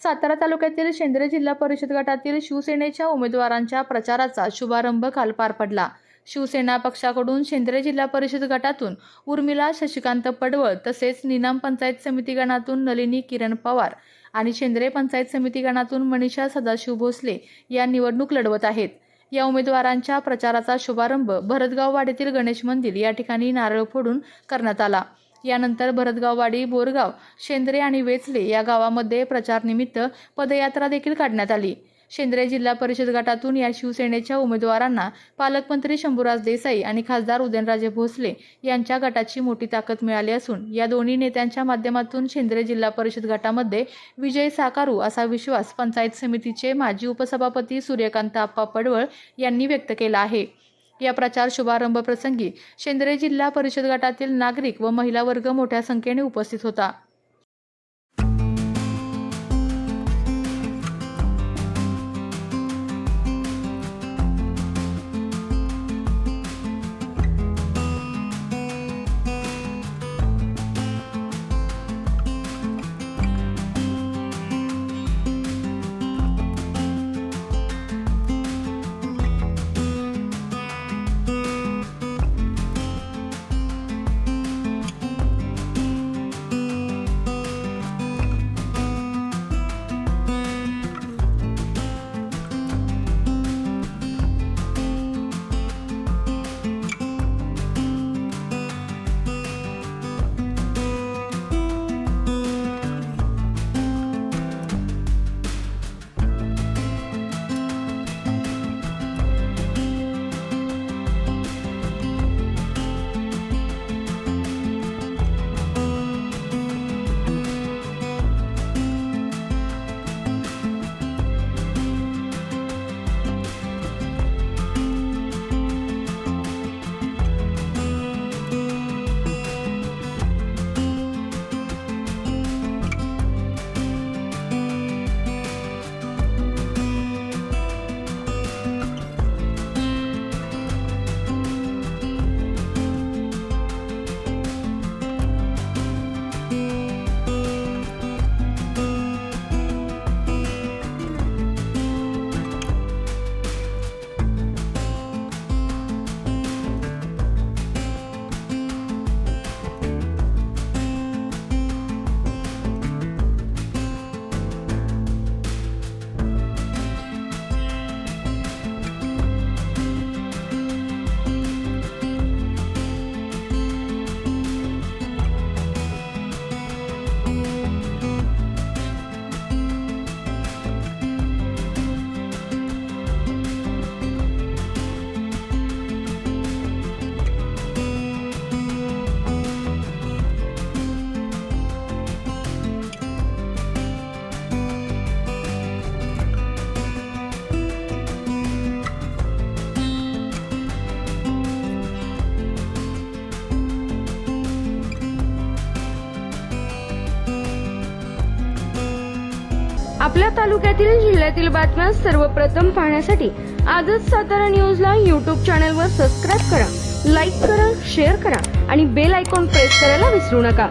सातारा तालुक्यातील शेंद्रे जिल्हा परिषद गटातील शिवसेनेच्या उमेदवारांच्या प्रचाराचा शुभारंभ काल पार पडला। शिवसेना पक्षाकडून शेंद्रे जिल्हा परिषद गटातून उर्मिला शशिकांत पडवळ तसेच निनाम पंचायत समिती गणातून नलिनी किरण पवार आणि शेंद्रे पंचायत समिती गणातून मनीषा सदाशिव भोसले या निवडणूक लढवत आहेत। या उमेदवारांच्या प्रचाराचा शुभारंभ भरतगाववाडीतील गणेश मंदिर या ठिकाणी नारळ फोडून करण्यात आला। यानंतर भरतगाववाडी, बोरगाव, शेंद्रे आणि वेचले या गावामध्ये प्रचारनिमित्त पदयात्रा देखील काढण्यात आली। शेंद्रे जिल्हा परिषद गटातून या शिवसेनेच्या उमेदवारांना पालकमंत्री शंभूराज देसाई आणि खासदार उदयनराजे भोसले यांच्या गटाची मोठी ताकद मिळाली असून या दोन्ही नेत्यांच्या माध्यमातून शेंद्रे जिल्हा परिषद गटामध्ये विजय साकारू असा विश्वास पंचायत समितीचे माजी उपसभापती सूर्यकांत आप्पा पडवळ यांनी व्यक्त केला आहे। या प्रचार शुभारंभ प्रसंगी शेंद्रे जिल्हा परिषद गटातील नागरिक व महिला वर्ग मोठ्या संख्येने उपस्थित होता। आपल्या तालुक्यातील जिल्ह्यातील बातम्या सर्वप्रथम पाहण्यासाठी आजच सातारा न्यूजला YouTube चॅनलवर सबस्क्राइब करा, लाईक करा, शेअर करा आणि बेल आयकॉन प्रेस करायला विसरू नका।